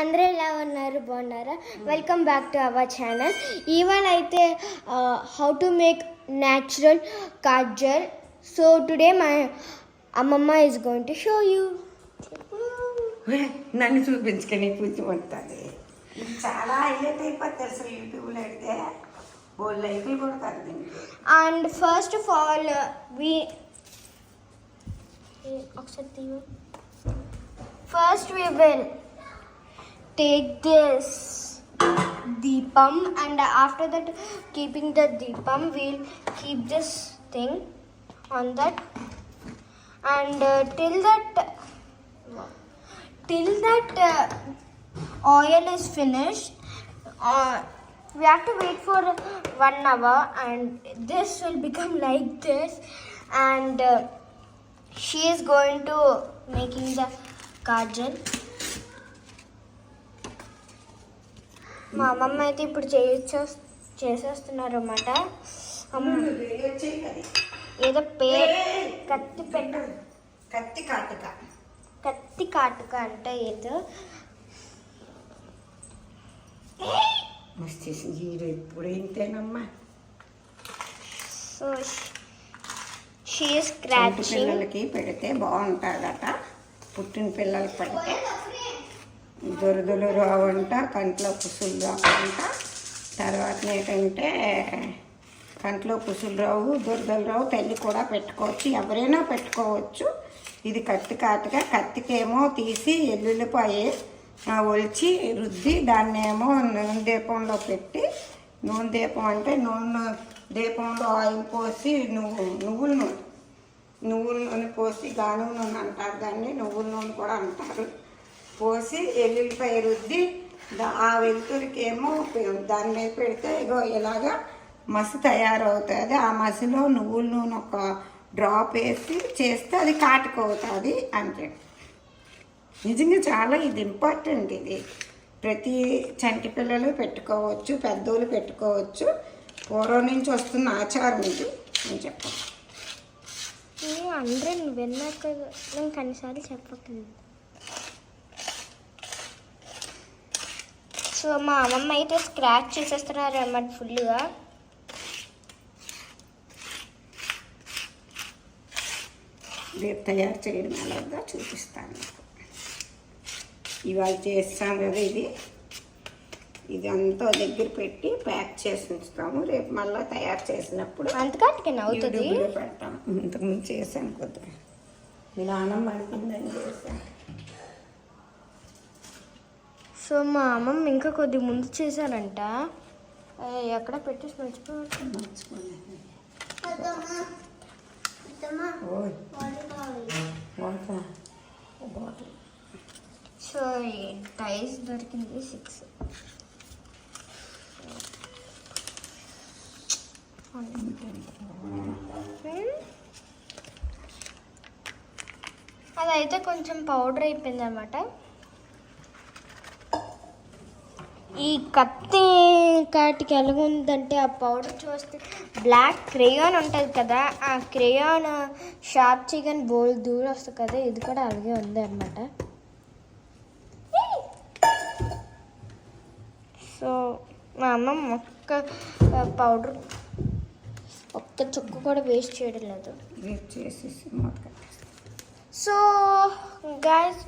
అందరూ ఎలా ఉన్నారు? బాగున్నారా? Welcome back to our channel. ఇవాళ అయితే how to make natural kajal. So today my అమ్మమ్మ is going to show you. నన్ను చూపించుకొని కూర్చోబడుతుంది. చాలా హైలైట్ అయిపోతుంది అసలు యూట్యూబ్లో అయితే బోల్డ్ లైఫ్లు కొడతారు దీనికి. And first of all first we will take this deepam, and after that keeping the deepam we'll keep this thing on that, and till that oil is finished, we have to wait for 1 hour, and this will become like this, and she is going to making the Kajal. మా అమ్మమ్మ అయితే ఇప్పుడు చేసేస్తున్నారు అన్నమాట. ఏదో కత్తి కాటుక అంటే ఏదో ఇప్పుడు ఇంతేనమ్మా. So she is scratching. పిల్లలకి పెడితే బాగుంటుందట. పుట్టిన పిల్లలకి పెడితే దొరదలు రావంట, కంట్లో కుసులు రావంట. తర్వాత ఏంటంటే కంట్లో కుసులు రావు, దురదలు రావు. తల్లి కూడా పెట్టుకోవచ్చు, ఎవరైనా పెట్టుకోవచ్చు. ఇది కత్తి కాటుగా. కత్తికేమో తీసి ఎల్లుల్లిపాయ ఒలిచి రుద్ది దాన్నేమో నూనె దీపంలో పెట్టి, నూనె దీపం అంటే నూనె దీపంలో ఆయిల్ పోసి నువ్వుల నూనె పోసి గానుగ నూనె అంటారు దాన్ని, నువ్వుల నూనె కూడా అంటారు. పోసి ఎల్లుల్లిపాయ రుద్ది ఆ వెలుతురికేమో దాని మీద పెడితే ఇగో ఇలాగా మసి తయారవుతుంది. ఆ మసిలో నువ్వుల నూనె ఒక డ్రాప్ వేసి చేస్తే అది కాటుకవుతుంది అంతే. నిజంగా చాలా ఇది ఇంపార్టెంట్. ఇది ప్రతి చంటి పిల్లలు పెట్టుకోవచ్చు, పెద్దోళ్ళు పెట్టుకోవచ్చు. పూర్వం నుంచి వస్తున్న ఆచారం ఇది అని చెప్పాలి. అందరూ నువ్వు వెళ్ళాక నేను కనీసార్లు చెప్పకండి. సో మా అమ్మమ్మ అయితే స్క్రాచ్ చేసేస్తున్నారు అన్నమాట ఫుల్గా. రేపు తయారు చేయడం అలాగా చూపిస్తాను. ఇవాళ చేస్తాం కదా, ఇది అంతా దగ్గర పెట్టి ప్యాక్ చేసి ఉంచుతాము. రేపు మళ్ళీ తయారు చేసినప్పుడు యూట్యూబ్లో పెడతాం. ఇంతకుముందు చేశాను కొద్దిగా. ఇలా అన్నం పడుతుందని చేశాను. సో మా అమ్మమ్మ ఇంకా కొద్ది ముందు చేశారంట. ఎక్కడ పెట్టేసి మర్చిపోయాను. సో టైస్ దొరికింది 6. అదైతే కొంచెం పౌడర్ అయిపోయింది అన్నమాట. ఈ కత్తి కాటికి ఎలాగుందంటే ఆ పౌడర్ చూస్తే బ్లాక్ క్రేయాన్ ఉంటుంది కదా, ఆ క్రేయాన్ షార్ప్ చేయగానే బోల్ దూరం వస్తుంది కదా, ఇది కూడా అలాగే ఉంది అన్నమాట. సో మా అమ్మ ఒక్క పౌడర్ ఒక్క చుక్క కూడా వేస్ట్ చేయడం లేదు. సో గైస్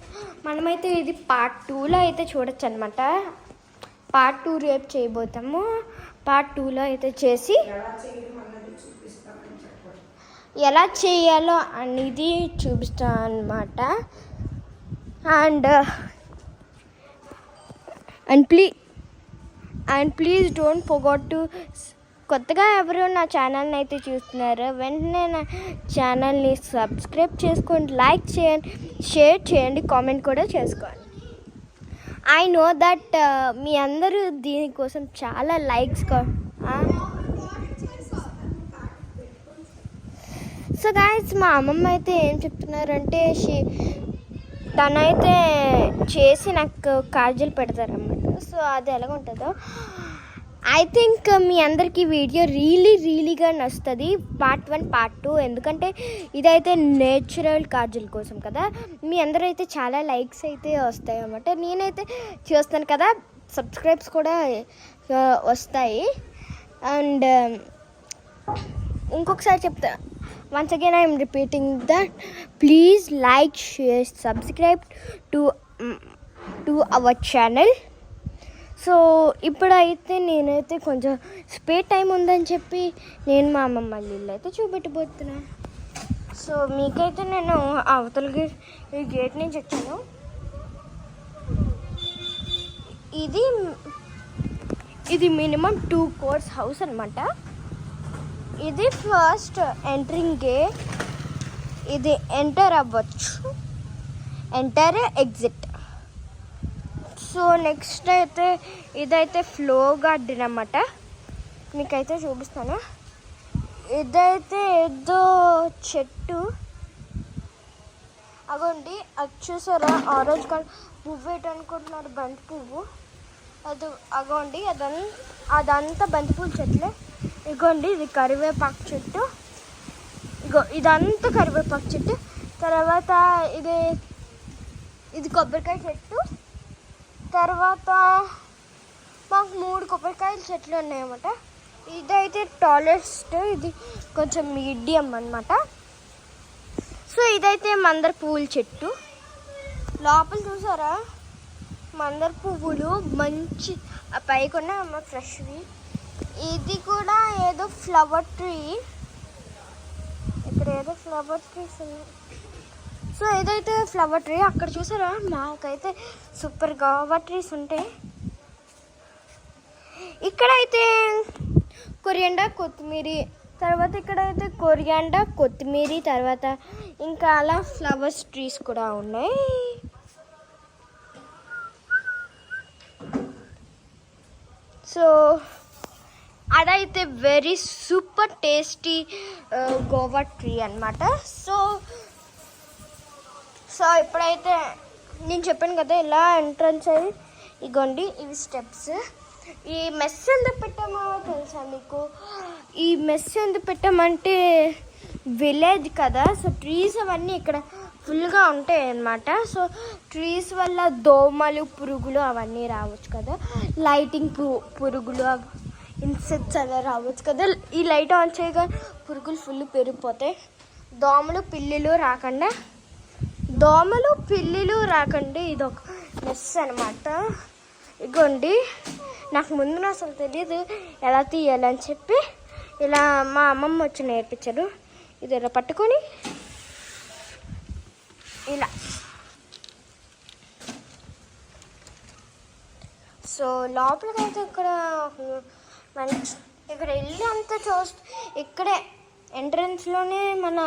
మనమైతే ఇది పార్ట్ 2లో అయితే చూడొచ్చు అనమాట. పార్ట్ 2 రేపు చేయబోతాము. పార్ట్ 2లో అయితే చేసి ఎలా చేయాలో అనేది చూపిస్తాను అనమాట. And please don't forget to, కొత్తగా ఎవరు నా ఛానల్ని అయితే చూస్తున్నారు వెంటనే నా ఛానల్ని సబ్స్క్రైబ్ చేసుకోండి, లైక్ చేయండి, షేర్ చేయండి, కామెంట్ కూడా చేసుకోండి. ఐ నో దట్ మీ అందరూ దీనికోసం చాలా లైక్స్. సో గైస్ మా అమ్మమ్మ అయితే ఏం చెప్తున్నారంటే తనైతే చేసి నాకు కాజల్ పెడతారన్నమాట. సో అది ఎలాగ ఉంటుందో ఐ థింక్ మీ అందరికీ వీడియో రియలీగా నచ్చుతుంది పార్ట్ 1 పార్ట్ 2, ఎందుకంటే ఇదైతే నేచురల్ కాజల్ కోసం కదా. మీ అందరూ అయితే చాలా లైక్స్ అయితే వస్తాయి అన్నమాట. నేనైతే చూస్తాను కదా, సబ్స్క్రైబ్స్ కూడా వస్తాయి. అండ్ ఇంకొకసారి చెప్తా, once again I am repeating that please like, share, subscribe to our channel. So ఇప్పుడైతే నేనైతే కొంచెం స్పేర్ టైం ఉందని చెప్పి నేను మా అమ్మమ్మ ఇల్లు అయితే చూపెట్టబోతున్నా. సో మీకైతే నేను అవతలకి ఈ గేట్ నుంచి వచ్చాను. ఇది మినిమం 2 crores హౌస్ అనమాట. ఇది ఫస్ట్ ఎంట్రింగ్ గేట్, ఇది ఎంటర్ అవ్వచ్చు, ఎంటర్ ఎగ్జిట్. సో నెక్స్ట్ అయితే ఇదైతే ఫ్లో గార్డెన్ అన్నమాట, మీకైతే చూపిస్తాను. ఇదైతే ఏదో చెట్టు, అగోండి అది చూసారా, ఆరెంజ్ కలర్ పువ్వు ఏంటనుకుంటున్నారు, బంతి పువ్వు. అది అగోండి అదంతా బంతిపూల చెట్లే. ఇగోండి ఇది కరివేపాకు చెట్టు, ఇగో ఇదంతా కరివేపాకు చెట్టు. తర్వాత ఇది కొబ్బరికాయ చెట్టు. తర్వాత మాకు 3 కొబ్బరికాయల చెట్లు ఉన్నాయన్నమాట. ఇదైతే టాలెస్ట్, ఇది కొంచెం మీడియం అన్నమాట. సో ఇదైతే మందార పువ్వుల చెట్టు. లోపల చూసారా మందార పువ్వులు మంచి పైకి ఉన్న ఫ్రెష్వి. ఇది కూడా ఏదో ఫ్లవర్ ట్రీ, ఇక్కడ ఏదో ఫ్లవర్ ట్రీస్ ఉన్నాయి. సో ఇదైతే ఫ్లవర్ ట్రీ. అక్కడ చూసారా మాకైతే సూపర్ గోవా ట్రీస్ ఉంటాయి. ఇక్కడైతే కొరియాండర్, కొత్తిమీర, తర్వాత ఇక్కడైతే కొరియాండర్, కొత్తిమీర, తర్వాత ఇంకా అలా ఫ్లవర్స్ ట్రీస్ కూడా ఉన్నాయి. సో అదైతే very super tasty Goa tree అన్నమాట. సో ఇప్పుడైతే నేను చెప్పాను కదా ఇలా ఎంట్రన్స్ అయ్యి, ఇగోండి ఇవి స్టెప్స్. ఈ మెస్ ఎందుకు పెట్టామో తెలుసా మీకు? ఈ మెస్ ఎందుకు పెట్టామంటే విలేజ్ కదా, సో ట్రీస్ అవన్నీ ఇక్కడ ఫుల్గా ఉంటాయి అన్నమాట. సో ట్రీస్ వల్ల దోమలు, పురుగులు అవన్నీ రావచ్చు కదా, లైటింగ్ పురుగులు, ఇన్సెక్ట్స్ అలా రావచ్చు కదా. ఈ లైట్ ఆన్ చేయగా పురుగులు ఫుల్ పెరిగిపోతాయి. దోమలు పిల్లులు రాకండి, ఇది ఒక మెస్ అనమాట. ఇగోండి నాకు ముందు అసలు తెలియదు ఎలా తీయాలని చెప్పి, ఇలా మా అమ్మమ్మ వచ్చి నేర్పించారు. ఇది ఇలా పట్టుకొని ఇలా. సో లోపలికైతే ఇక్కడ వెళ్ళి అంతా ఇక్కడే ఎంట్రన్స్లోనే మన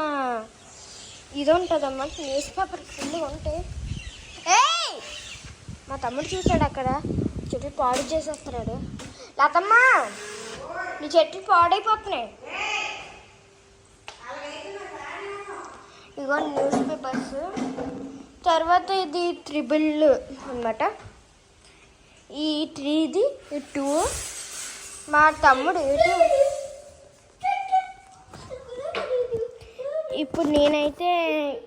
ఇది ఉంటుందమ్మా, న్యూస్ పేపర్ ఫుల్గా ఉంటాయి. మా తమ్ముడు చూసాడు అక్కడ చెట్లు పాడు చేసేస్తున్నాడు. లతమ్మా నీ చెట్లు పాడైపోతున్నాయి. ఇదిగో న్యూస్ పేపర్స్. తర్వాత ఇది 3 అన్నమాట. ఈ 3 ఈ 2. మా తమ్ముడు ఇప్పుడు నేనైతే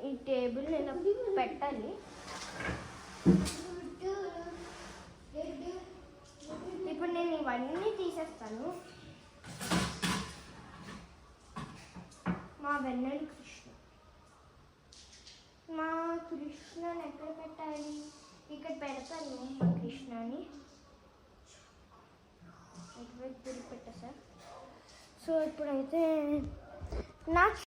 ఈ టేబుల్ ఇలా పెట్టాలి. ఇప్పుడు నేను ఇవన్నీ తీసేస్తాను. మా వెన్నెల కృష్ణని ఎక్కడ పెట్టాలి? ఇక్కడ పెడతాను మా కృష్ణని. పెట్టా సార్. సో ఇప్పుడైతే నాకు